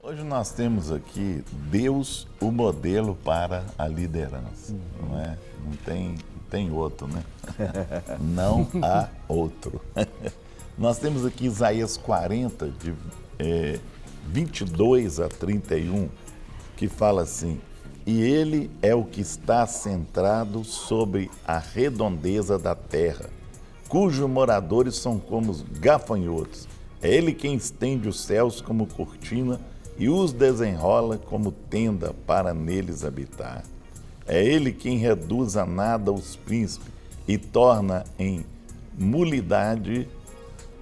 Hoje nós temos aqui Deus, o modelo para a liderança, não é? Não tem outro, né? Não há outro. Nós temos aqui Isaías 40, de 22 a 31, que fala assim: e ele é o que está centrado sobre a redondeza da terra, cujos moradores são como os gafanhotos. É ele quem estende os céus como cortina e os desenrola como tenda para neles habitar. É ele quem reduz a nada os príncipes e torna em nulidade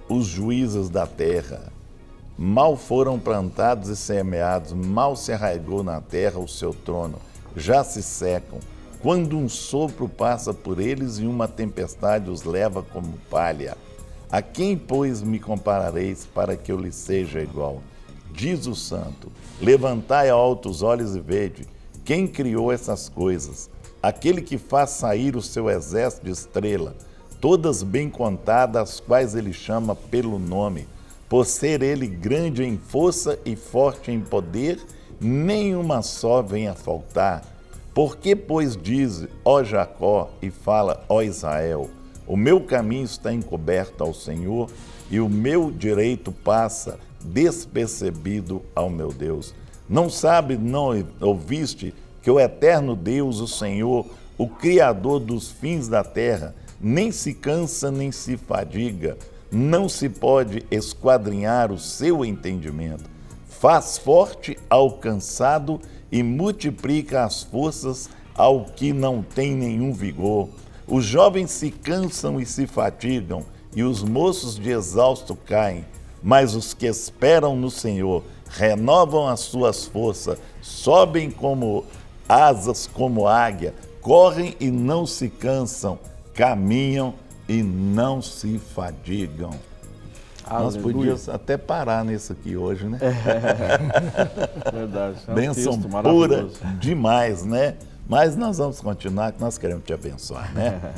os juízes da terra. Mal foram plantados e semeados, mal se arraigou na terra o seu trono, já se secam, quando um sopro passa por eles e uma tempestade os leva como palha. A quem, pois, me comparareis para que eu lhe seja igual? Diz o santo: levantai alto os olhos e vede, quem criou essas coisas? Aquele que faz sair o seu exército de estrela, todas bem contadas, as quais ele chama pelo nome. Por ser ele grande em força e forte em poder, nenhuma só vem a faltar. Por que, pois, diz, ó Jacó, e fala, ó Israel, o meu caminho está encoberto ao Senhor, e o meu direito passa despercebido ao meu Deus. Não sabe, não ouviste, que o eterno Deus, o Senhor, o Criador dos fins da terra, nem se cansa, nem se fadiga, não se pode esquadrinhar o seu entendimento. Faz forte ao cansado e multiplica as forças ao que não tem nenhum vigor. Os jovens se cansam e se fatigam, e os moços de exausto caem, mas os que esperam no Senhor renovam as suas forças, sobem como asas como águia, correm e não se cansam, caminham e não se fadigam. Nós podíamos até parar nisso aqui hoje, né? Verdade. Bênção pura demais, né? Mas nós vamos continuar, que nós queremos te abençoar, né?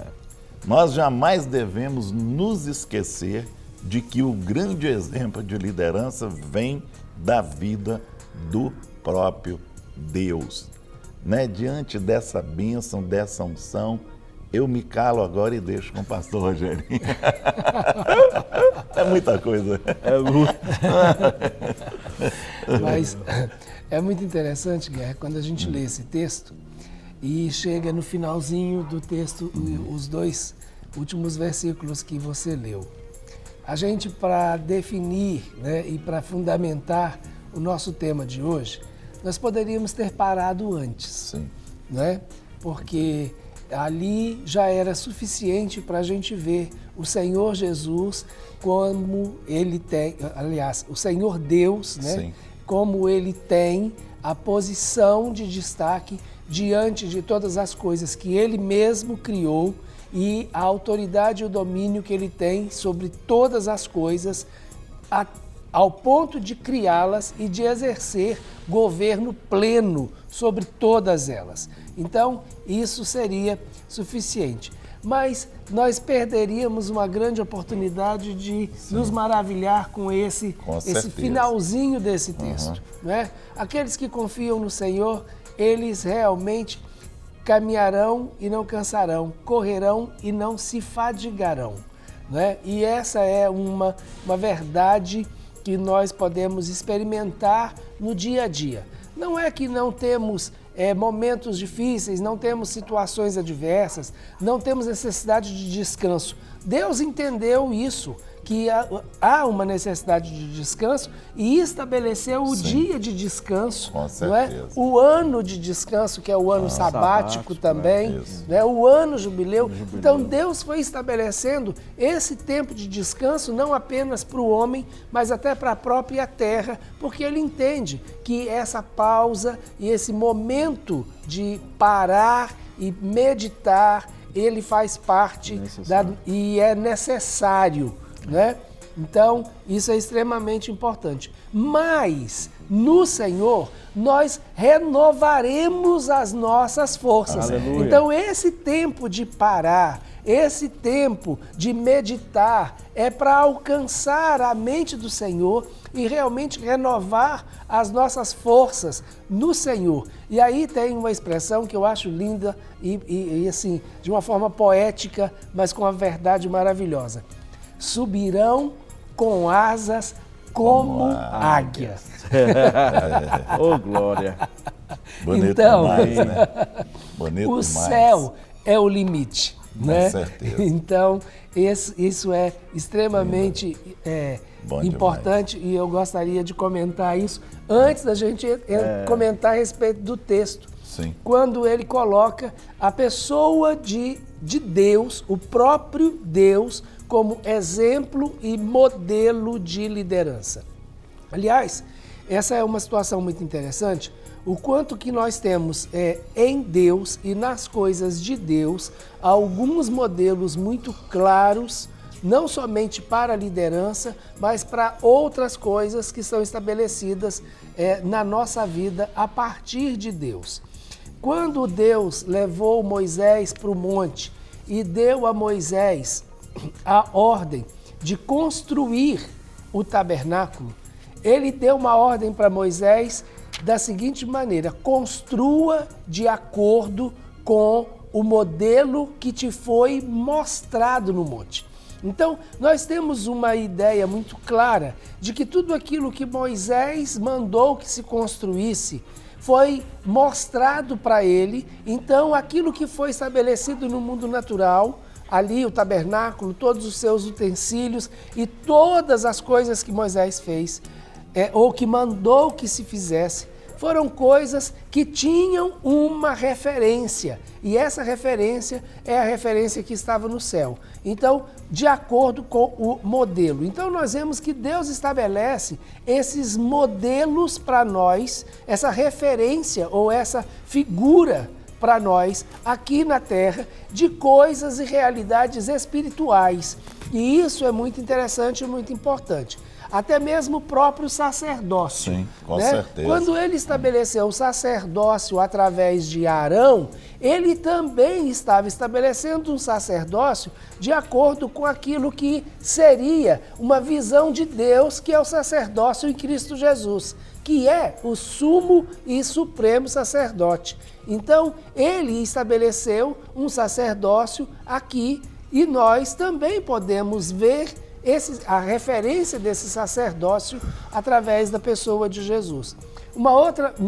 Nós jamais devemos nos esquecer de que o grande exemplo de liderança vem da vida do próprio Deus, né? Diante dessa bênção, dessa unção, eu me calo agora e deixo com o pastor Rogério. É muita coisa. É muito. Mas é muito interessante, Guerra, quando a gente lê esse texto e chega no finalzinho do texto, os dois últimos versículos que você leu. A gente, para definir, né, e para fundamentar o nosso tema de hoje, nós poderíamos ter parado antes. Sim. Né? Porque ali já era suficiente para a gente ver o Senhor Jesus como ele tem, aliás, o Senhor Deus, né? Sim. Como ele tem a posição de destaque diante de todas as coisas que ele mesmo criou e a autoridade e o domínio que ele tem sobre todas as coisas, ao ponto de criá-las e de exercer governo pleno sobre todas elas. Então, isso seria suficiente. Mas nós perderíamos uma grande oportunidade de nos maravilhar com esse finalzinho desse texto. Né? Aqueles que confiam no Senhor, eles realmente caminharão e não cansarão, correrão e não se fadigarão. Né? E essa é uma verdade que nós podemos experimentar no dia a dia. Não é que não temos momentos difíceis, não temos situações adversas, não temos necessidade de descanso. Deus entendeu isso, que há uma necessidade de descanso e estabeleceu o dia de descanso, não é? O ano de descanso, que é o ano sabático também, né? O ano jubileu. Então Deus foi estabelecendo esse tempo de descanso não apenas para o homem, mas até para a própria terra, porque ele entende que essa pausa e esse momento de parar e meditar, ele faz parte e é necessário. Né? Então, isso é extremamente importante. Mas, no Senhor, nós renovaremos as nossas forças. Aleluia. Então, esse tempo de parar, esse tempo de meditar é para alcançar a mente do Senhor e realmente renovar as nossas forças no Senhor. E aí tem uma expressão que eu acho linda e assim, de uma forma poética, mas com uma verdade maravilhosa. Subirão com asas como águias. Ô, glória! Bonito Então, demais, né? Bonito o demais. céu é o limite. Né? certeza. Então, isso é extremamente Bom importante e eu gostaria de comentar isso antes da gente comentar a respeito do texto. Sim. Quando ele coloca a pessoa de Deus, o próprio Deus, como exemplo e modelo de liderança. Aliás, essa é uma situação muito interessante, o quanto que nós temos em Deus e nas coisas de Deus alguns modelos muito claros, não somente para a liderança, mas para outras coisas que são estabelecidas na nossa vida a partir de Deus. Quando Deus levou Moisés para o monte e deu a Moisés a ordem de construir o tabernáculo, ele deu uma ordem para Moisés da seguinte maneira: construa de acordo com o modelo que te foi mostrado no monte. Então, nós temos uma ideia muito clara de que tudo aquilo que Moisés mandou que se construísse foi mostrado para ele. Então, aquilo que foi estabelecido no mundo natural, ali o tabernáculo, todos os seus utensílios e todas as coisas que Moisés fez, ou que mandou que se fizesse, foram coisas que tinham uma referência. E essa referência é a referência que estava no céu. Então, de acordo com o modelo. Então, nós vemos que Deus estabelece esses modelos para nós, essa referência ou essa figura para nós aqui na Terra de coisas e realidades espirituais. E isso é muito interessante e muito importante. Até mesmo o próprio sacerdócio. Sim, com né? certeza. Quando ele estabeleceu o sacerdócio através de Arão, ele também estava estabelecendo um sacerdócio de acordo com aquilo que seria uma visão de Deus, que é o sacerdócio em Cristo Jesus, que é o sumo e supremo sacerdote. Então, ele estabeleceu um sacerdócio aqui e nós também podemos ver a referência desse sacerdócio através da pessoa de Jesus. Um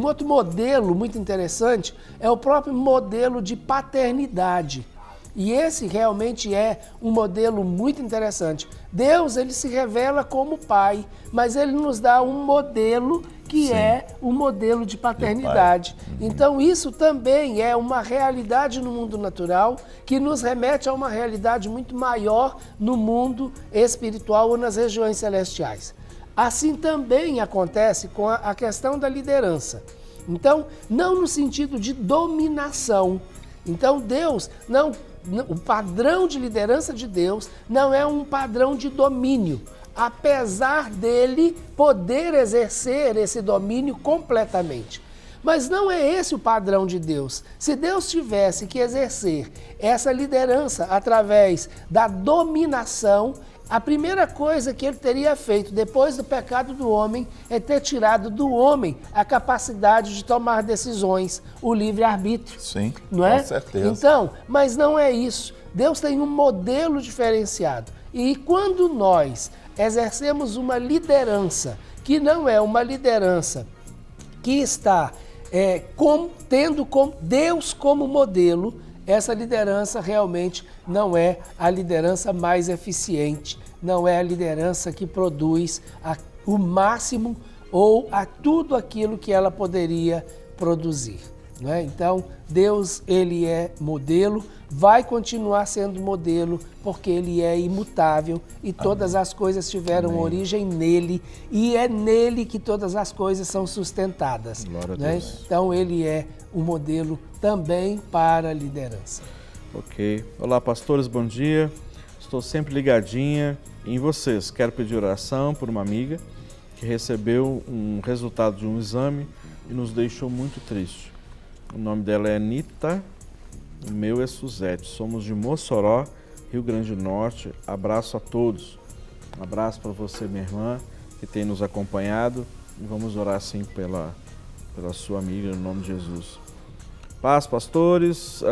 outro modelo muito interessante é o próprio modelo de paternidade. E esse realmente é um modelo muito interessante. Deus, ele se revela como pai, mas ele nos dá um modelo que Sim. é o modelo de paternidade. Então, isso também é uma realidade no mundo natural que nos remete a uma realidade muito maior no mundo espiritual ou nas regiões celestiais. Assim também acontece com a questão da liderança. Então, não no sentido de dominação. Então, o padrão de liderança de Deus não é um padrão de domínio, apesar dele poder exercer esse domínio completamente. Mas não é esse o padrão de Deus. Se Deus tivesse que exercer essa liderança através da dominação, a primeira coisa que ele teria feito depois do pecado do homem é ter tirado do homem a capacidade de tomar decisões, o livre-arbítrio. Sim, não é? com certeza. Então, mas não é isso. Deus tem um modelo diferenciado. E quando nós exercemos uma liderança que não é uma liderança que está tendo Deus como modelo, essa liderança realmente não é a liderança mais eficiente, não é a liderança que produz o máximo ou a tudo aquilo que ela poderia produzir. Né? Então, Deus, ele é modelo, vai continuar sendo modelo, porque ele é imutável e todas as coisas tiveram origem nele, e é nele que todas as coisas são sustentadas. Glória a né? Deus. Então, ele é o modelo também para a liderança. Ok. Olá, pastores, bom dia. Estou sempre ligadinha em vocês. Quero pedir oração por uma amiga que recebeu um resultado de um exame e nos deixou muito triste. O nome dela é Anitta, o meu é Suzete. Somos de Mossoró, Rio Grande do Norte. Abraço a todos. Um abraço para você, minha irmã, que tem nos acompanhado. E vamos orar sim pela sua amiga, no nome de Jesus. Paz, pastores.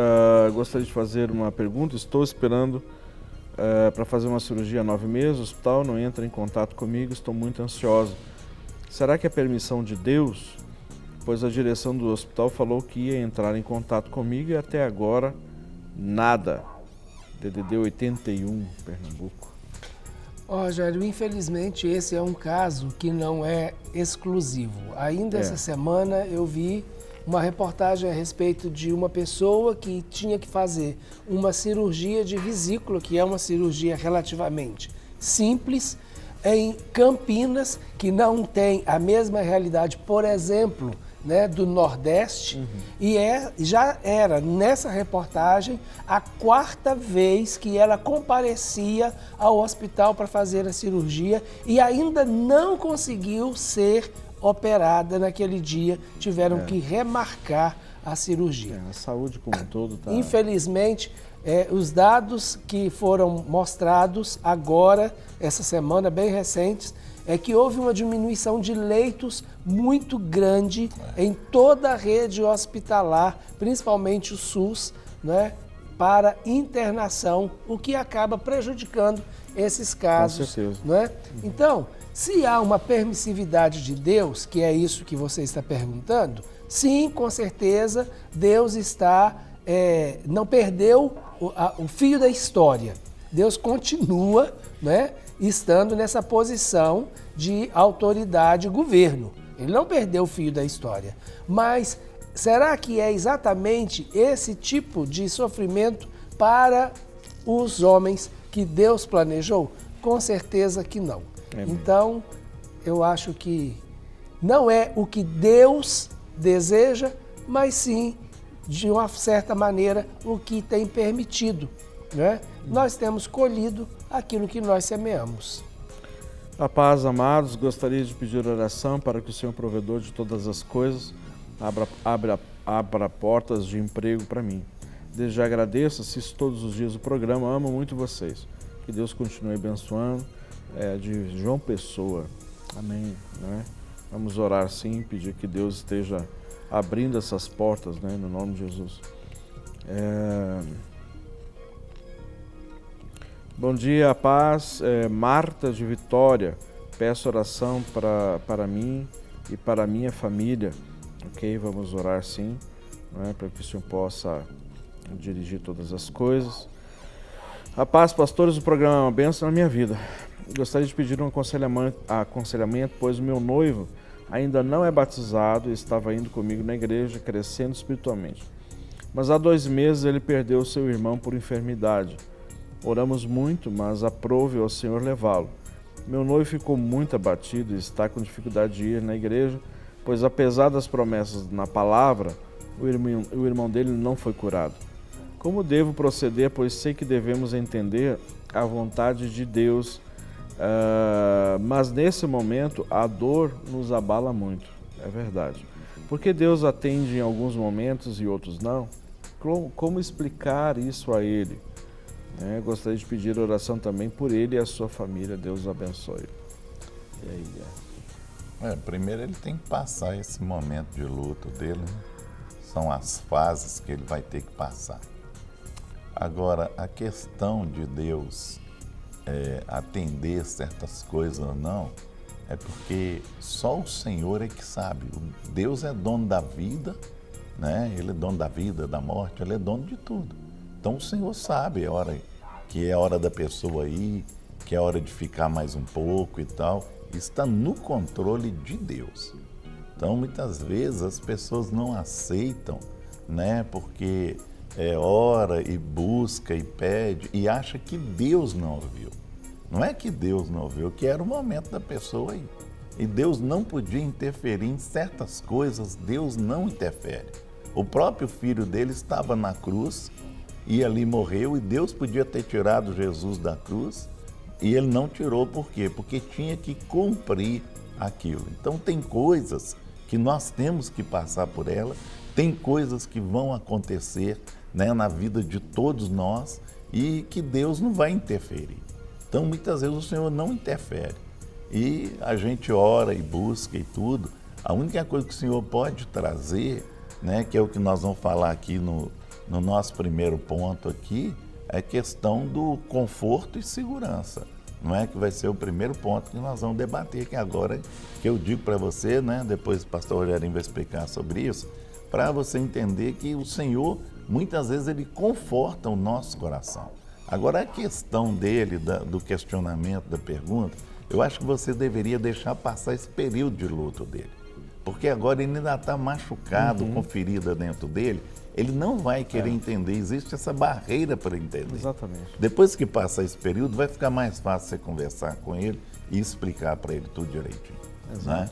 Gostaria de fazer uma pergunta. Estou esperando para fazer uma cirurgia há 9 meses. O hospital não entra em contato comigo. Estou muito ansiosa. Será que é permissão de Deus? Pois a direção do hospital falou que ia entrar em contato comigo e até agora nada. DDD 81, Pernambuco. Rogério, infelizmente esse é um caso que não é exclusivo. Ainda essa semana eu vi uma reportagem a respeito de uma pessoa que tinha que fazer uma cirurgia de vesícula, que é uma cirurgia relativamente simples, em Campinas, que não tem a mesma realidade, por exemplo, do Nordeste, e já era nessa reportagem a 4ª vez que ela comparecia ao hospital para fazer a cirurgia e ainda não conseguiu ser operada naquele dia, tiveram que remarcar a cirurgia. A saúde como um todo está... Infelizmente, os dados que foram mostrados agora, essa semana, bem recentes, é que houve uma diminuição de leitos muito grande em toda a rede hospitalar, principalmente o SUS, para internação, o que acaba prejudicando esses casos. Com certeza. Então, se há uma permissividade de Deus, que é isso que você está perguntando, sim, com certeza, Deus não perdeu o fio da história. Deus continua, estando nessa posição de autoridade e governo. Ele não perdeu o fio da história. Mas será que é exatamente esse tipo de sofrimento para os homens que Deus planejou? Com certeza que não. Então, eu acho que não é o que Deus deseja, mas sim, de uma certa maneira, o que tem permitido. Nós temos colhido aquilo que nós semeamos. A paz, amados, gostaria de pedir oração para que o Senhor, provedor de todas as coisas, abra portas de emprego para mim. Desde já agradeço, assisto todos os dias o programa, amo muito vocês. Que Deus continue abençoando. De João Pessoa. Amém. Vamos orar sim, pedir que Deus esteja abrindo essas portas, no nome de Jesus. Bom dia, a paz. Marta de Vitória, peço oração para mim e para a minha família. Ok, vamos orar sim, para que o Senhor possa dirigir todas as coisas. A paz, pastores, o programa é uma bênção na minha vida. Gostaria de pedir um aconselhamento, pois o meu noivo ainda não é batizado e estava indo comigo na igreja, crescendo espiritualmente. Mas há 2 meses ele perdeu seu irmão por enfermidade. Oramos muito, mas aprove ao Senhor levá-lo. Meu noivo ficou muito abatido e está com dificuldade de ir na igreja, pois apesar das promessas na palavra, o irmão dele não foi curado. Como devo proceder, pois sei que devemos entender a vontade de Deus, mas nesse momento a dor nos abala muito, é verdade. Porque Deus atende em alguns momentos e outros não? Como explicar isso a ele? Gostaria de pedir oração também por ele e a sua família. Deus o abençoe. E aí? Primeiro ele tem que passar esse momento de luto dele. São as fases que ele vai ter que passar. Agora, a questão de Deus atender certas coisas ou não, é porque só o Senhor é que sabe. Deus é dono da vida, Ele é dono da vida, da morte, Ele é dono de tudo. Então o Senhor sabe a hora que é a hora da pessoa ir, que é a hora de ficar mais um pouco e tal. Está no controle de Deus. Então muitas vezes as pessoas não aceitam, porque ora e busca e pede e acha que Deus não ouviu. Não é que Deus não ouviu, que era o momento da pessoa ir. E Deus não podia interferir em certas coisas, Deus não interfere. O próprio filho dele estava na cruz e ali morreu, e Deus podia ter tirado Jesus da cruz, e ele não tirou. Por quê? Porque tinha que cumprir aquilo. Então tem coisas que nós temos que passar por ela, tem coisas que vão acontecer, né, na vida de todos nós e que Deus não vai interferir. Então, muitas vezes o Senhor não interfere e a gente ora e busca e tudo. A única coisa que o Senhor pode trazer, né, que é o que nós vamos falar aqui no nosso primeiro ponto aqui, é questão do conforto e segurança. Não é que vai ser o primeiro ponto que nós vamos debater aqui agora, que eu digo para você, né, depois o pastor Rogerinho vai explicar sobre isso, para você entender que o Senhor, muitas vezes, ele conforta o nosso coração. Agora, a questão dele, do questionamento, da pergunta, eu acho que você deveria deixar passar esse período de luto dele. Porque agora ele ainda está machucado, com ferida dentro dele, ele não vai querer entender, existe essa barreira para entender. Exatamente. Depois que passar esse período, vai ficar mais fácil você conversar com ele e explicar para ele tudo direitinho. Né?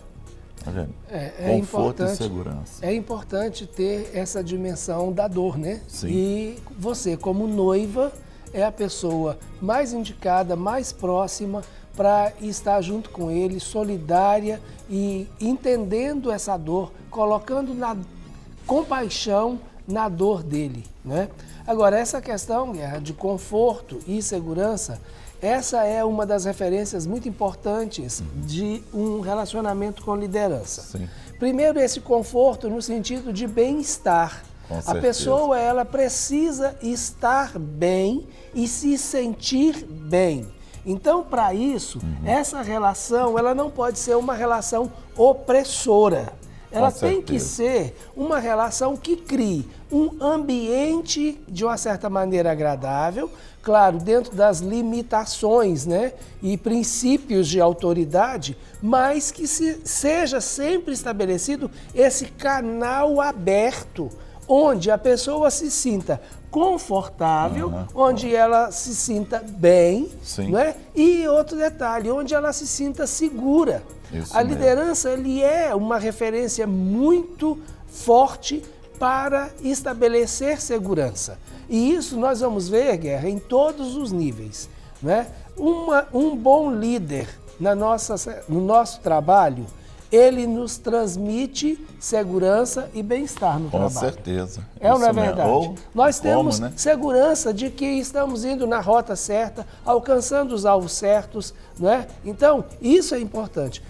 Conforto e segurança. É importante ter essa dimensão da dor, né? Sim. E você, como noiva, é a pessoa mais indicada, mais próxima para estar junto com ele, solidária e entendendo essa dor, colocando na compaixão na dor dele, né? Agora, essa questão, Guerra, de conforto e segurança, essa é uma das referências muito importantes de um relacionamento com liderança. Sim. Primeiro, esse conforto no sentido de bem-estar. A pessoa, ela precisa estar bem e se sentir bem. Então, para isso, essa relação, ela não pode ser uma relação opressora. Ela tem que ser uma relação que crie um ambiente de uma certa maneira agradável, claro, dentro das limitações, né, e princípios de autoridade, mas que seja sempre estabelecido esse canal aberto, onde a pessoa se sinta confortável, onde ela se sinta bem, não é? E outro detalhe, onde ela se sinta segura. A liderança, ele é uma referência muito forte para estabelecer segurança. E isso nós vamos ver, Guerra, em todos os níveis, né? Um bom líder no nosso trabalho, ele nos transmite segurança e bem-estar no trabalho. Com certeza. É ou não é verdade? Nós temos, né, segurança de que estamos indo na rota certa, alcançando os alvos certos, não é? Então, isso é importante.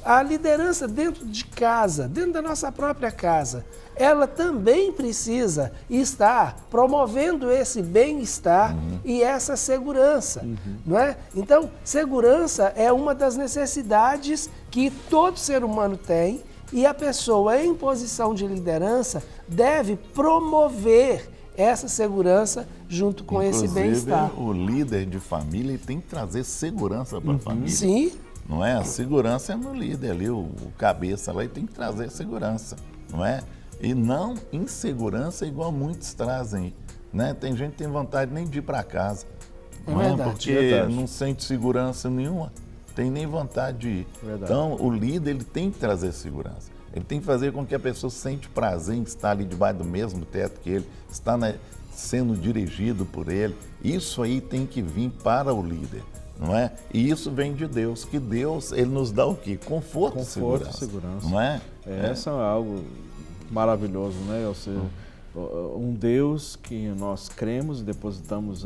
A liderança dentro de casa, dentro da nossa própria casa, ela também precisa estar promovendo esse bem-estar e essa segurança, não é? Então, segurança é uma das necessidades que todo ser humano tem e a pessoa em posição de liderança deve promover essa segurança junto com esse bem-estar. O líder de família tem que trazer segurança para a família. Sim. Não é? A segurança é no líder ali, o cabeça lá, e tem que trazer segurança, não é? E não insegurança igual muitos trazem, né? Tem gente que tem vontade nem de ir para casa, não é? Porque não sente segurança nenhuma, tem nem vontade de ir. Então, o líder, ele tem que trazer segurança. Ele tem que fazer com que a pessoa sente prazer em estar ali debaixo do mesmo teto que ele, estar sendo dirigido por ele. Isso aí tem que vir para o líder, não é? E isso vem de Deus, que Deus, ele nos dá o quê? Conforto e segurança, não é? Essa é algo maravilhoso, né? Ou seja, um Deus que nós cremos e depositamos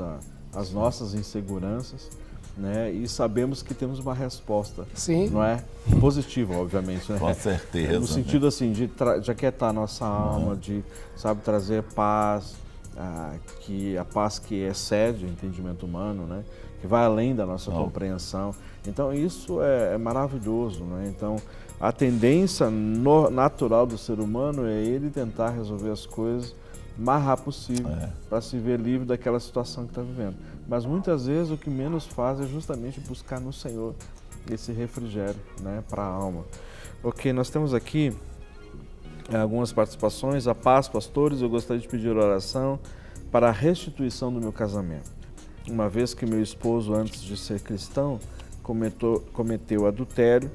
as nossas inseguranças, né? E sabemos que temos uma resposta, não é? Positiva, obviamente, né? Com certeza. No sentido assim, de aquietar a nossa alma, de, sabe, trazer paz, a paz que excede o entendimento humano, né? Que vai além da nossa compreensão. Então, isso é maravilhoso, né? Então, a tendência natural do ser humano é ele tentar resolver as coisas o mais rápido possível para se ver livre daquela situação que está vivendo. Mas muitas vezes o que menos faz é justamente buscar no Senhor esse refrigério, né, para a alma. Ok, nós temos aqui algumas participações. A paz, pastores, eu gostaria de pedir oração para a restituição do meu casamento. Uma vez que meu esposo, antes de ser cristão, cometeu adultério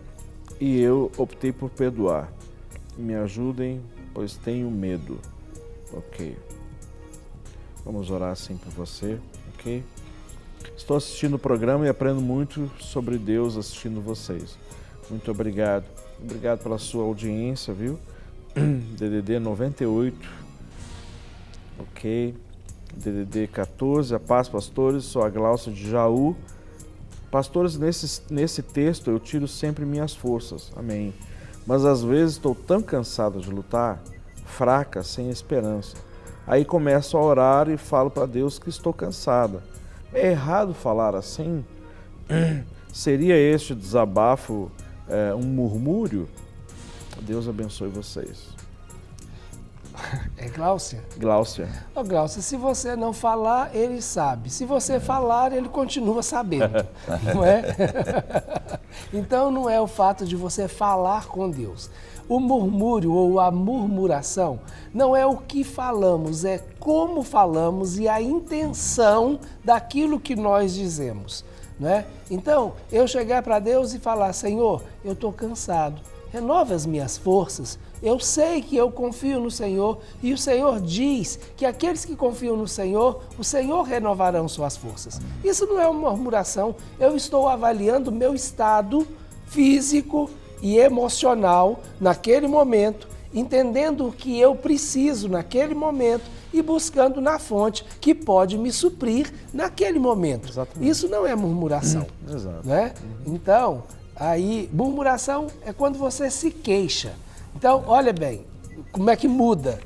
e eu optei por perdoar. Me ajudem, pois tenho medo. Ok. Vamos orar assim por você, ok? Estou assistindo o programa e aprendo muito sobre Deus assistindo vocês. Muito obrigado Obrigado pela sua audiência, viu? DDD 98, ok. DDD 14, a paz, pastores, sou a Glaucia de Jaú. Pastores, nesse texto eu tiro sempre minhas forças, amém. Mas às vezes estou tão cansada de lutar, fraca, sem esperança. Aí começo a orar e falo para Deus que estou cansada. É errado falar assim? Seria este desabafo um murmúrio? Deus abençoe vocês. É Glaucia? Glaucia. Ô, Glaucia, se você não falar, ele sabe. Se você falar, ele continua sabendo, não é? Então não é o fato de você falar com Deus. O murmúrio ou a murmuração não é o que falamos, é como falamos e a intenção daquilo que nós dizemos, não é? Então, eu chegar para Deus e falar, Senhor, eu estou cansado, renova as minhas forças. Eu sei que eu confio no Senhor e o Senhor diz que aqueles que confiam no Senhor, o Senhor renovarão suas forças. Isso não é uma murmuração, eu estou avaliando o meu estado físico e emocional naquele momento, entendendo o que eu preciso naquele momento e buscando na fonte que pode me suprir naquele momento. Exatamente. Isso não é murmuração. Exato. Né? Então, aí, murmuração é quando você se queixa. Então, olha bem, como é que muda?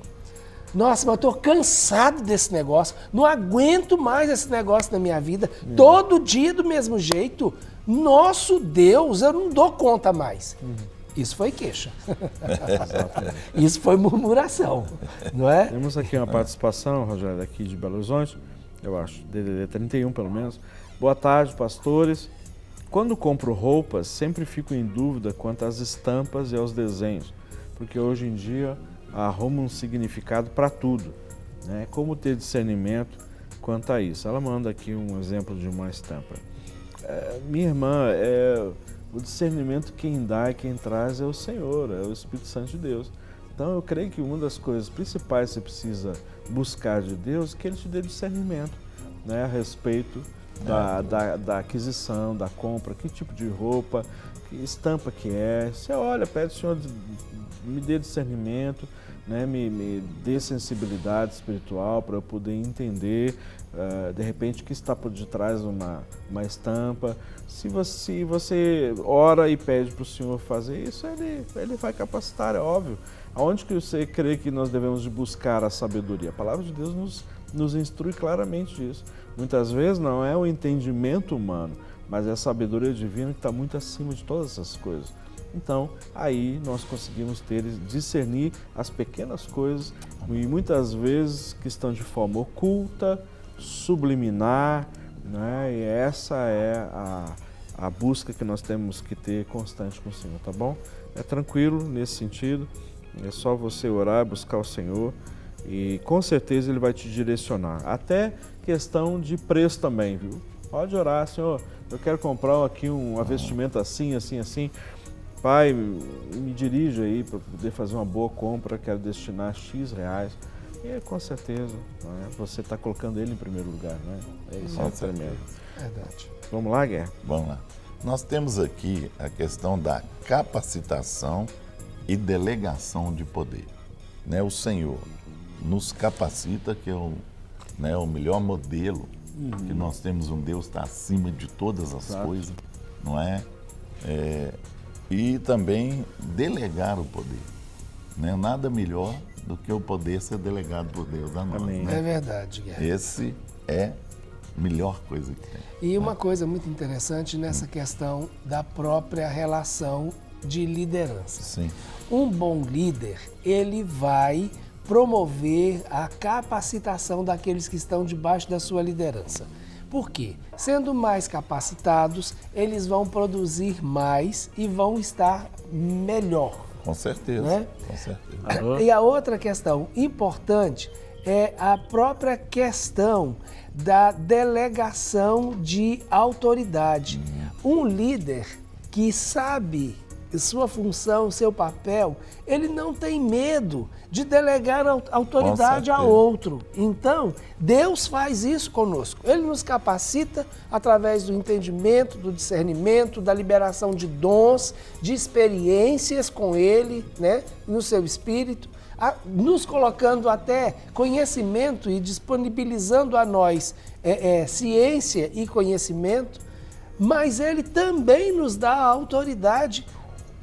Nossa, mas eu estou cansado desse negócio, não aguento mais esse negócio na minha vida, todo dia do mesmo jeito. Nosso Deus, eu não dou conta mais. Isso foi queixa. Isso foi murmuração, não é? Temos aqui uma participação, Rogério, daqui de Belo Horizonte, eu acho, DDD 31 pelo menos. Boa tarde, pastores. Quando compro roupas, sempre fico em dúvida quanto às estampas e aos desenhos, porque hoje em dia arruma um significado para tudo, né? Como ter discernimento quanto a isso? Ela manda aqui um exemplo de uma estampa. Minha irmã, o discernimento quem dá e quem traz é o Senhor, é o Espírito Santo de Deus. Então eu creio que uma das coisas principais que você precisa buscar de Deus é que Ele te dê discernimento, né, a respeito da aquisição, da compra, que tipo de roupa, que estampa que é. Você olha, pede, Senhor, me dê discernimento, né, me dê sensibilidade espiritual para eu poder entender, de repente, o que está por detrás de uma estampa. Se você ora e pede para o Senhor fazer isso, Ele vai capacitar, é óbvio. Aonde que você crê que nós devemos de buscar a sabedoria? A palavra de Deus nos instrui claramente disso. Muitas vezes não é o entendimento humano, mas é a sabedoria divina que está muito acima de todas essas coisas. Então, aí nós conseguimos discernir as pequenas coisas e muitas vezes que estão de forma oculta, subliminar, né? E essa é a busca que nós temos que ter constante com o Senhor, tá bom? É tranquilo nesse sentido, é só você orar, buscar o Senhor e com certeza Ele vai te direcionar. Até questão de preço também, viu? Pode orar, Senhor, eu quero comprar aqui uma vestimenta assim, assim, assim. Pai, me dirige aí para poder fazer uma boa compra, quero destinar X reais. E com certeza, né, você está colocando Ele em primeiro lugar, né? É isso, é tremendo. Verdade. Vamos lá, Guerra? Vamos lá. Nós temos aqui a questão da capacitação e delegação de poder. Né? O Senhor nos capacita, que é o melhor modelo, que nós temos um Deus que está acima de todas as coisas, não é? E também delegar o poder. Né? Nada melhor do que o poder ser delegado por Deus a nós. Amém. Né? É verdade, Guerra. Esse é a melhor coisa que tem. E uma coisa muito interessante nessa questão da própria relação de liderança. Sim. Um bom líder, ele vai promover a capacitação daqueles que estão debaixo da sua liderança. Por quê? Sendo mais capacitados, eles vão produzir mais e vão estar melhor. Com certeza, né? Com certeza. E a outra questão importante é a própria questão da delegação de autoridade. Um líder que sabe sua função, seu papel, ele não tem medo de delegar autoridade a outro. Então, Deus faz isso conosco. Ele nos capacita através do entendimento, do discernimento, da liberação de dons, de experiências com Ele, né, no seu espírito, nos colocando até conhecimento e disponibilizando a nós ciência e conhecimento, mas Ele também nos dá a autoridade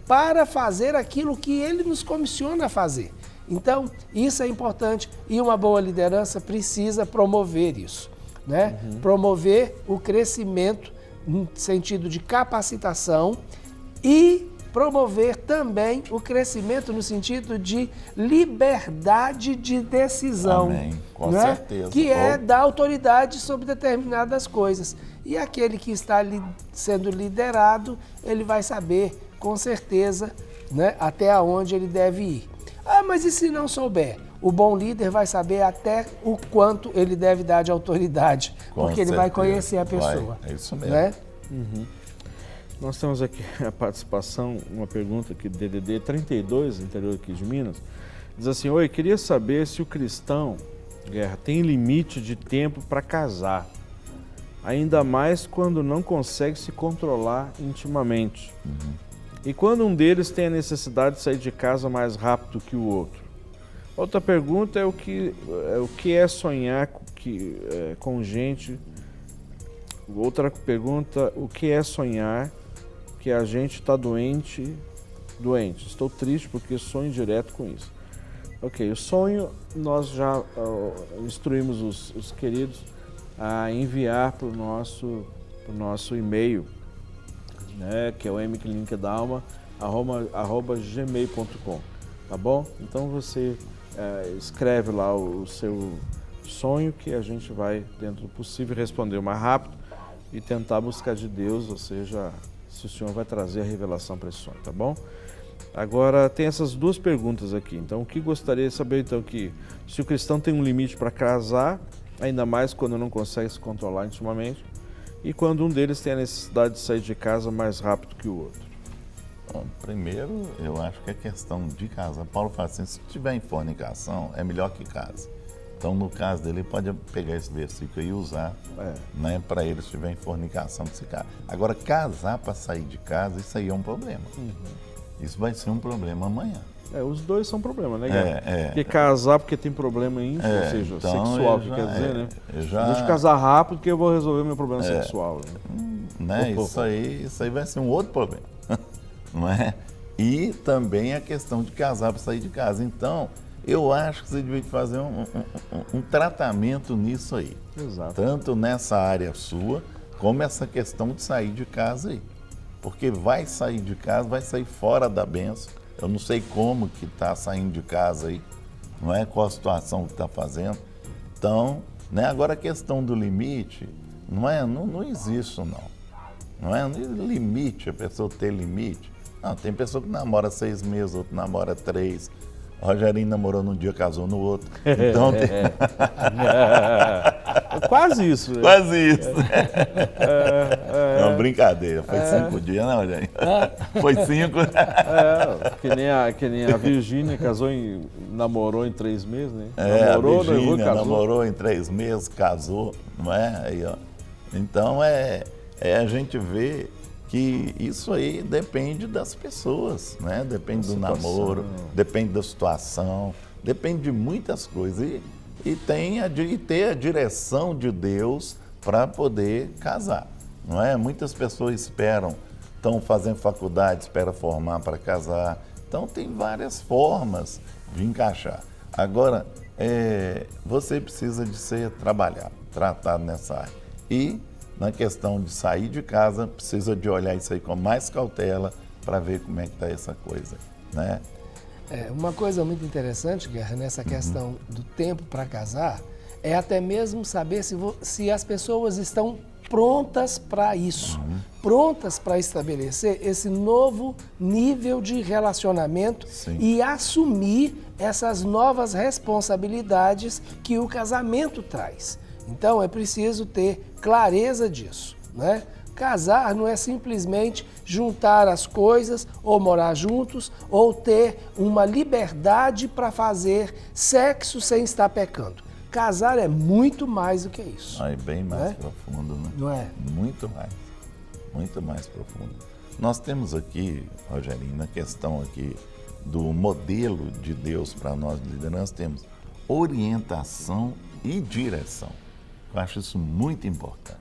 para fazer aquilo que Ele nos comissiona a fazer. Então, isso é importante e uma boa liderança precisa promover isso, né? Promover o crescimento no sentido de capacitação e promover também o crescimento no sentido de liberdade de decisão. Amém. Com né? certeza. Que é dar autoridade sobre determinadas coisas. E aquele que está sendo liderado, ele vai saber com certeza, né, até onde ele deve ir. Ah, mas e se não souber? O bom líder vai saber até o quanto ele deve dar de autoridade, porque ele vai conhecer a pessoa. É isso mesmo. Né? Nós temos aqui a participação, uma pergunta aqui do DDD 32, interior aqui de Minas. Diz assim: oi, queria saber se o cristão, Guerra, tem limite de tempo para casar, ainda mais quando não consegue se controlar intimamente. E quando um deles tem a necessidade de sair de casa mais rápido que o outro. Outra pergunta é o que é sonhar com gente. Outra pergunta, o que é sonhar que a gente está doente? Estou triste porque sonho direto com isso. Ok, o sonho nós já instruímos os queridos a enviar para o nosso e-mail, né, que é o mclinicdalma@gmail.com, tá bom? Então você escreve lá o seu sonho que a gente vai, dentro do possível, responder o mais rápido e tentar buscar de Deus, ou seja, se o Senhor vai trazer a revelação para esse sonho, tá bom? Agora tem essas duas perguntas aqui. Então, o que gostaria de saber, então, que se o cristão tem um limite para casar, ainda mais quando não consegue se controlar intimamente, e quando um deles tem a necessidade de sair de casa mais rápido que o outro. Bom, primeiro, eu acho que a questão de casa, Paulo fala assim, se tiver em fornicação, é melhor que case. Então, no caso dele, ele pode pegar esse versículo e usar, né, para ele, se tiver em fornicação, que se casa. Agora, casar para sair de casa, isso aí é um problema. Isso vai ser um problema amanhã. Os dois são problema, né? Porque casar porque tem problema íntimo, ou seja, então sexual, que quer dizer, né? Deixa eu casar rápido que eu vou resolver meu problema sexual. Né? Isso aí vai ser um outro problema, não é? E também a questão de casar para sair de casa. Então, eu acho que você devia fazer um tratamento nisso aí. Exato. Tanto nessa área sua, como essa questão de sair de casa aí. Porque vai sair de casa, vai sair fora da bênção. Eu não sei como que está saindo de casa aí, não é? Qual a situação que está fazendo. Então, né? Agora a questão do limite, não existe não. Não é limite, a pessoa ter limite. Não, tem pessoa que namora 6 meses, outro namora 3. O Rogerinho namorou num dia, casou no outro. Então, Quase isso. Né? Quase isso. Não, brincadeira. Foi 5 dias, não, Rogerinho? Foi 5. Que nem a Virgínia namorou em 3 meses, né? A Virgínia namorou em 3 meses, casou, não é? Aí, ó. Então, a gente vê que isso aí depende das pessoas, né? Depende do namoro, depende da situação, depende de muitas coisas. E ter a direção de Deus para poder casar, não é? Muitas pessoas estão fazendo faculdade, esperam formar para casar. Então, tem várias formas de encaixar. Agora, você precisa de ser tratado nessa área. E na questão de sair de casa, precisa de olhar isso aí com mais cautela para ver como é que está essa coisa, né? Uma coisa muito interessante, Guerra, nessa questão do tempo para casar, é até mesmo saber se as pessoas estão prontas para isso, prontas para estabelecer esse novo nível de relacionamento. Sim. E assumir essas novas responsabilidades que o casamento traz. Então, é preciso ter clareza disso, né? Casar não é simplesmente juntar as coisas, ou morar juntos, ou ter uma liberdade para fazer sexo sem estar pecando. Casar é muito mais do que isso. É bem mais profundo, né? Não é? Muito mais profundo. Nós temos aqui, Rogerinho, na questão aqui do modelo de Deus para nós de liderança, temos orientação e direção. Eu acho isso muito importante,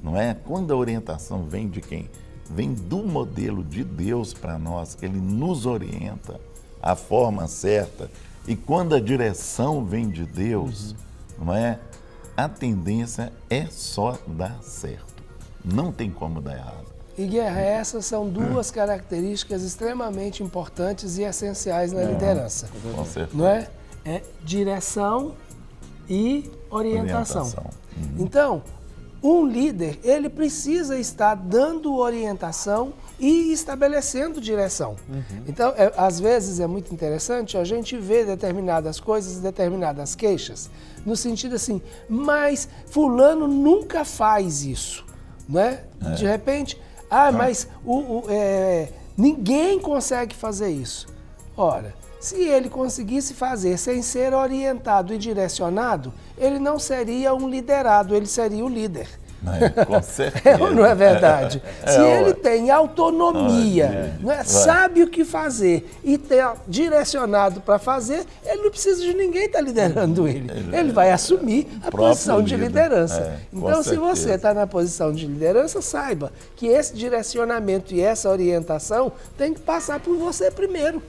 não é? Quando a orientação vem de quem? Vem do modelo de Deus para nós, que Ele nos orienta a forma certa. E quando a direção vem de Deus, não é? A tendência é só dar certo. Não tem como dar errado. E Guerra, essas são duas características extremamente importantes e essenciais na liderança. Com certeza. Não é? É direção e orientação. Então, um líder, ele precisa estar dando orientação e estabelecendo direção. Então, às vezes é muito interessante a gente ver determinadas coisas, determinadas queixas, no sentido assim, mas fulano nunca faz isso, não é? De repente, mas ninguém consegue fazer isso. Ora, se ele conseguisse fazer sem ser orientado e direcionado, ele não seria um liderado, ele seria o líder. Com certeza. Não é verdade? Se ele tem autonomia, sabe o que fazer e tem direcionado para fazer, ele não precisa de ninguém estar liderando ele. Ele vai assumir a posição de liderança. Então, se você está na posição de liderança, saiba que esse direcionamento e essa orientação tem que passar por você primeiro.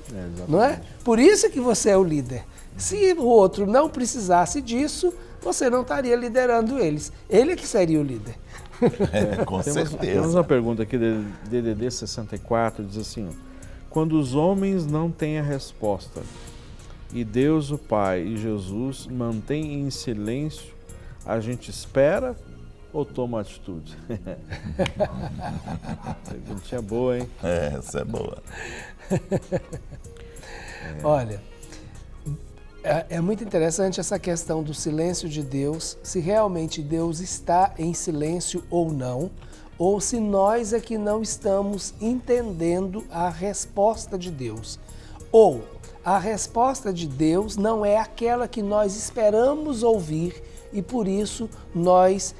Não é? Por isso que você é o líder. Se o outro não precisasse disso, você não estaria liderando eles. Ele é que seria o líder. Com certeza. Temos uma pergunta aqui de DDD 64, diz assim, quando os homens não têm a resposta e Deus, o Pai e Jesus mantêm em silêncio, a gente espera ou toma atitude? Perguntinha boa, hein? Essa é boa. Olha, é muito interessante essa questão do silêncio de Deus, se realmente Deus está em silêncio ou não, ou se nós é que não estamos entendendo a resposta de Deus. Ou a resposta de Deus não é aquela que nós esperamos ouvir e por isso nós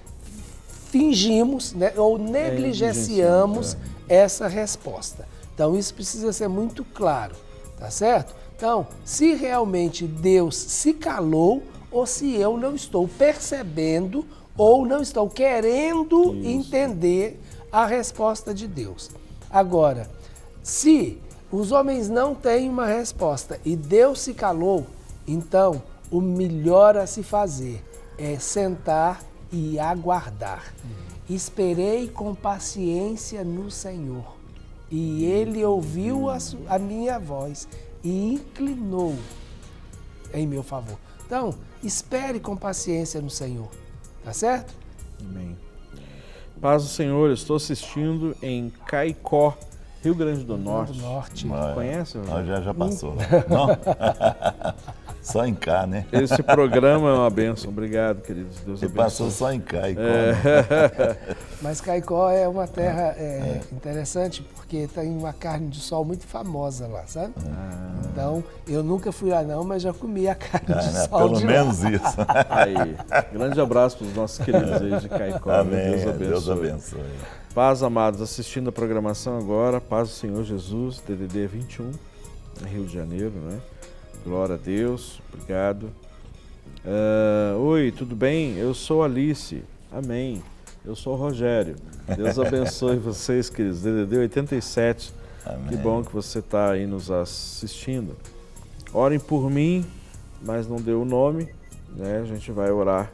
fingimos, né, ou negligenciamos essa resposta. Então isso precisa ser muito claro, tá certo? Então, se realmente Deus se calou ou se eu não estou percebendo ou não estou querendo entender a resposta de Deus. Agora, se os homens não têm uma resposta e Deus se calou, então o melhor a se fazer é sentar e aguardar. Esperei com paciência no Senhor e Ele ouviu a minha voz e inclinou em meu favor. Então, espere com paciência no Senhor, tá certo? Amém. Paz do Senhor, estou assistindo em Caicó, Rio Grande do Norte. Conhece? Já passou. Não? Só em cá, né? Esse programa é uma bênção. Obrigado, queridos. Deus abençoe. Passou só em Caicó. Mas Caicó é uma terra interessante porque tem uma carne de sol muito famosa lá, sabe? Então, eu nunca fui lá não, mas já comi a carne de sol pelo de menos lá. isso. Aí, grande abraço para os nossos queridos aí de Caicó. Amém. Deus abençoe. Paz, amados, assistindo a programação agora, paz do Senhor Jesus, DDD 21, Rio de Janeiro, né? Glória a Deus, obrigado. Oi, tudo bem? Eu sou Alice, amém. Eu sou o Rogério. Deus abençoe vocês, queridos. DDD 87, amém. Que bom que você está aí nos assistindo. Orem por mim, mas não deu o nome, né? A gente vai orar,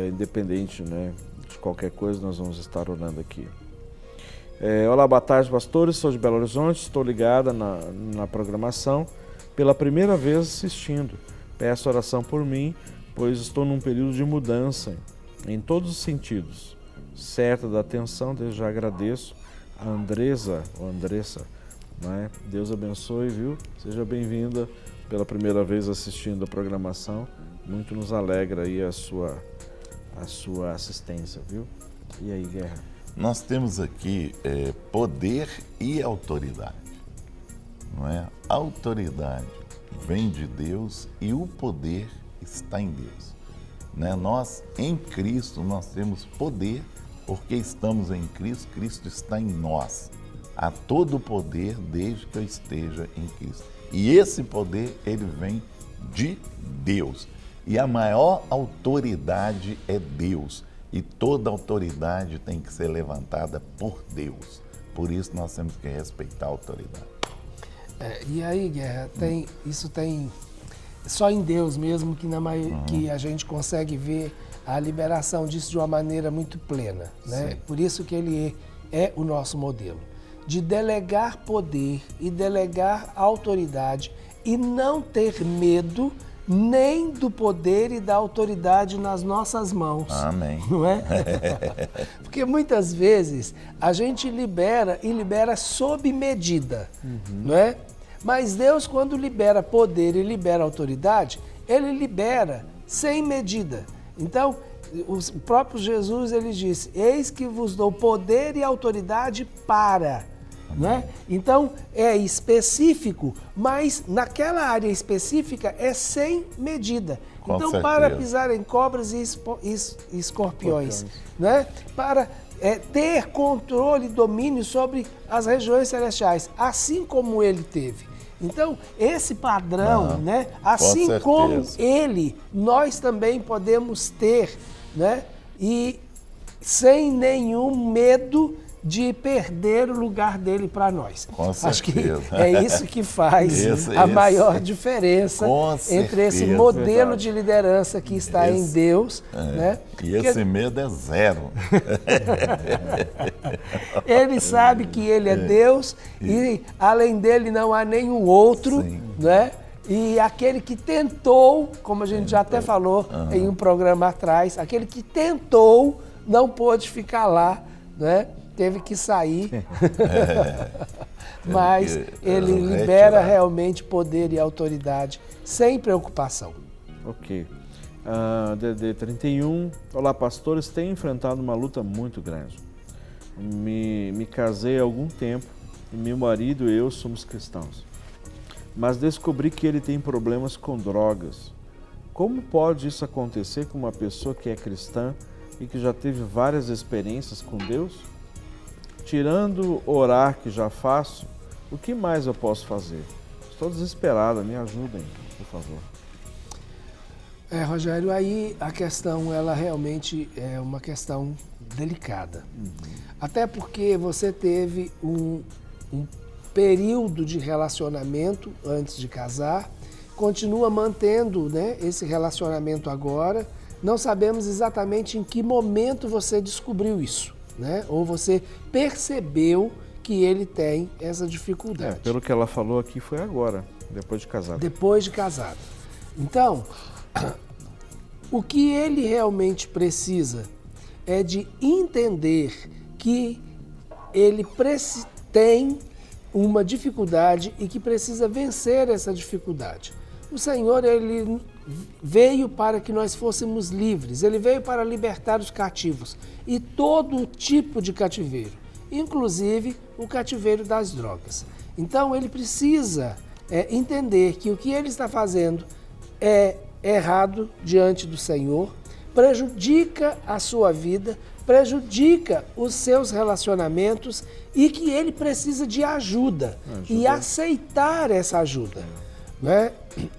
independente, né, de qualquer coisa, nós vamos estar orando aqui. Olá, boa tarde, pastores. Sou de Belo Horizonte, estou ligada na programação. Pela primeira vez assistindo, peço oração por mim, pois estou num período de mudança em todos os sentidos. Certa da atenção, desde já agradeço a Andressa, né? Deus abençoe, viu? Seja bem-vinda pela primeira vez assistindo a programação. Muito nos alegra aí a sua assistência, viu? E aí, Guerra? Nós temos aqui poder e autoridade, não é? A autoridade vem de Deus e o poder está em Deus, né? Nós, em Cristo, nós temos poder porque estamos em Cristo, Cristo está em nós. Há todo o poder desde que eu esteja em Cristo. E esse poder, ele vem de Deus. E a maior autoridade é Deus. E toda autoridade tem que ser levantada por Deus. Por isso nós temos que respeitar a autoridade. E aí, Guerra, isso tem só em Deus mesmo que a gente consegue ver a liberação disso de uma maneira muito plena, né? Sim. Por isso que ele é o nosso modelo. De delegar poder e delegar autoridade e não ter medo nem do poder e da autoridade nas nossas mãos. Amém. Não é? Porque muitas vezes a gente libera e libera sob medida, não é? Mas Deus, quando libera poder e libera autoridade, ele libera sem medida. Então, o próprio Jesus, ele disse, eis que vos dou poder e autoridade para... Né? Então, é específico, mas naquela área específica é sem medida. Com então, certeza. para pisar em cobras e escorpiões, né? Para ter controle e domínio sobre as regiões celestiais, assim como ele teve. Então, esse padrão, né? Assim como ele, nós também podemos ter, né? E sem nenhum medo de perder o lugar dele para nós. Com certeza. Acho que é isso que faz a maior diferença entre esse modelo de liderança que está em Deus. Né? E esse medo é zero. Ele sabe que ele é Deus e além dele não há nenhum outro, né? E aquele que tentou, como a gente já até falou em um programa atrás, aquele que tentou não pôde ficar lá, né? Teve que sair, mas ele libera realmente poder e autoridade sem preocupação. Ok. DD 31. Olá, pastores. Tenho enfrentado uma luta muito grande. Me casei há algum tempo e meu marido e eu somos cristãos. Mas descobri que ele tem problemas com drogas. Como pode isso acontecer com uma pessoa que é cristã e que já teve várias experiências com Deus? Tirando orar que já faço, o que mais eu posso fazer? Estou desesperada, me ajudem, por favor. Rogério, aí a questão, ela realmente é uma questão delicada. Até porque você teve um período de relacionamento antes de casar, continua mantendo, né, esse relacionamento agora. Não sabemos exatamente em que momento você descobriu isso, né? Ou você percebeu que ele tem essa dificuldade. Pelo que ela falou aqui, foi agora, depois de casado. Depois de casado. Então, o que ele realmente precisa é de entender que ele tem uma dificuldade e que precisa vencer essa dificuldade. O Senhor, ele veio para que nós fôssemos livres, ele veio para libertar os cativos e todo tipo de cativeiro, inclusive o cativeiro das drogas. Então ele precisa entender que o que ele está fazendo é errado diante do Senhor, prejudica a sua vida, prejudica os seus relacionamentos e que ele precisa de ajuda. E aceitar essa ajuda. Né?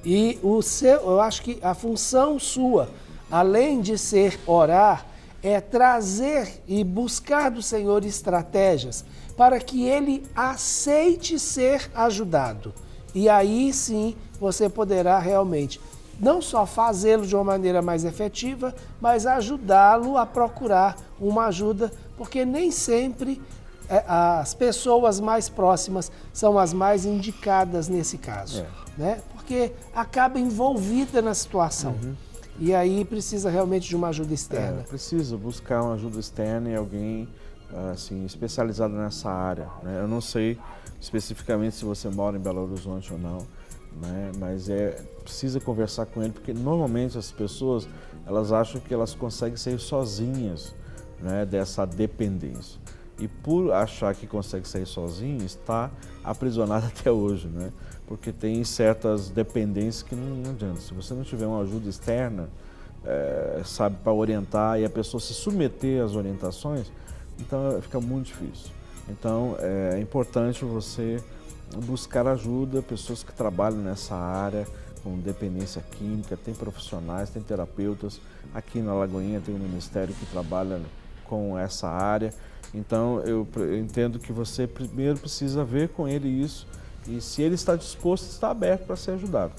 E eu acho que a função sua, além de ser orar, é trazer e buscar do Senhor estratégias para que ele aceite ser ajudado. E aí sim você poderá realmente não só fazê-lo de uma maneira mais efetiva, mas ajudá-lo a procurar uma ajuda, porque nem sempre as pessoas mais próximas são as mais indicadas nesse caso, né? Porque acaba envolvida na situação. E aí precisa realmente de uma ajuda externa. Precisa buscar uma ajuda externa e alguém assim, especializado nessa área, né? Eu não sei especificamente se você mora em Belo Horizonte ou não, né? Mas precisa conversar com ele, porque normalmente as pessoas elas acham que elas conseguem sair sozinhas, né, dessa dependência. E por achar que consegue sair sozinho, está aprisionado até hoje, né? Porque tem certas dependências que não adianta. Se você não tiver uma ajuda externa, sabe, para orientar e a pessoa se submeter às orientações, então fica muito difícil. Então é importante você buscar ajuda, pessoas que trabalham nessa área, com dependência química, tem profissionais, tem terapeutas. Aqui na Lagoinha tem um ministério que trabalha com essa área. Então eu entendo que você primeiro precisa ver com ele isso e se ele está disposto, está aberto para ser ajudado.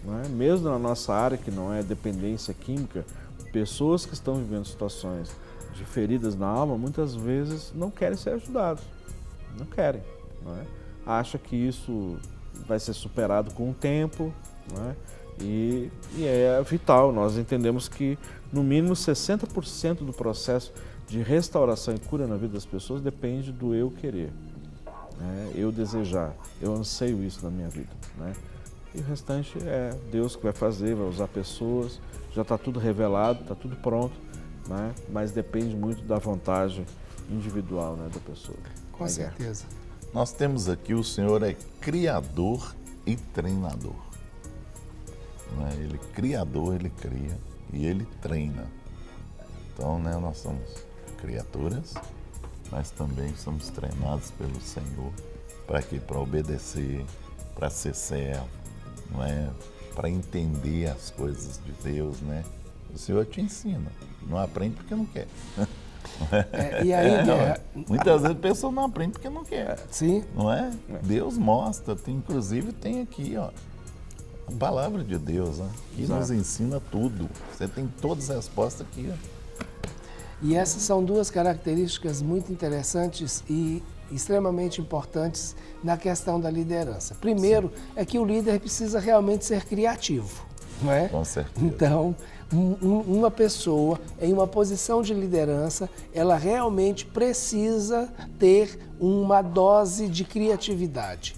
Não é? Mesmo na nossa área, que não é dependência química, pessoas que estão vivendo situações de feridas na alma, muitas vezes não querem ser ajudados, não querem. Não é? Acha que isso vai ser superado com o tempo, não é? E é vital. Nós entendemos que no mínimo 60% do processo de restauração e cura na vida das pessoas depende do eu querer, né? Eu desejar, eu anseio isso na minha vida, né? E o restante é Deus que vai fazer, vai usar pessoas, já está tudo revelado, está tudo pronto, né? Mas depende muito da vontade individual, né, da pessoa. Com certeza. Nós temos aqui, o Senhor é criador e treinador. Não é? Ele é criador, ele cria e ele treina. Então, né, nós somos criaturas, mas também somos treinados pelo Senhor. Para quê? Para obedecer, para ser servo, não é? Para entender as coisas de Deus, né? O Senhor te ensina, não aprende porque não quer. E aí, Guerra, muitas vezes a pessoa não aprende porque não quer. Sim. Não é? Deus mostra, inclusive tem aqui, ó, a palavra de Deus, né? Que nos ensina tudo. Você tem todas as respostas aqui, ó. E essas são duas características muito interessantes e extremamente importantes na questão da liderança. Primeiro, é que o líder precisa realmente ser criativo, não é? Com certeza. Então, uma pessoa em uma posição de liderança, ela realmente precisa ter uma dose de criatividade.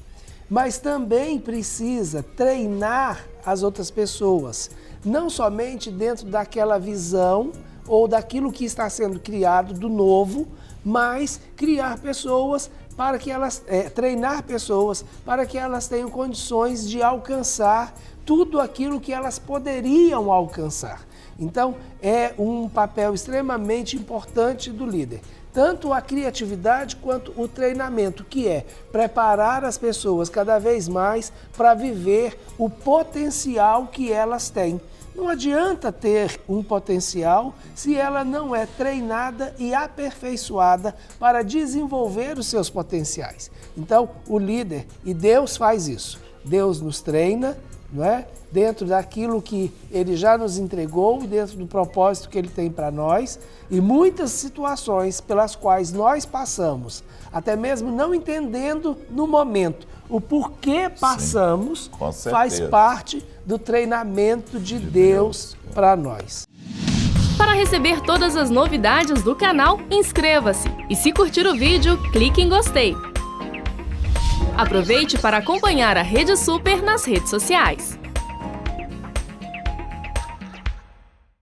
Mas também precisa treinar as outras pessoas, não somente dentro daquela visão ou daquilo que está sendo criado do novo, mas criar pessoas para que elas, treinar pessoas para que elas tenham condições de alcançar tudo aquilo que elas poderiam alcançar. Então, é um papel extremamente importante do líder. Tanto a criatividade quanto o treinamento, que é preparar as pessoas cada vez mais para viver o potencial que elas têm. Não adianta ter um potencial se ela não é treinada e aperfeiçoada para desenvolver os seus potenciais. Então, o líder, e Deus faz isso, Deus nos treina, não é? Dentro daquilo que Ele já nos entregou, dentro do propósito que Ele tem para nós, e muitas situações pelas quais nós passamos, até mesmo não entendendo no momento o porquê passamos, faz parte do treinamento de Deus para nós. Para receber todas as novidades do canal, inscreva-se e se curtir o vídeo, clique em gostei. Aproveite para acompanhar a Rede Super nas redes sociais.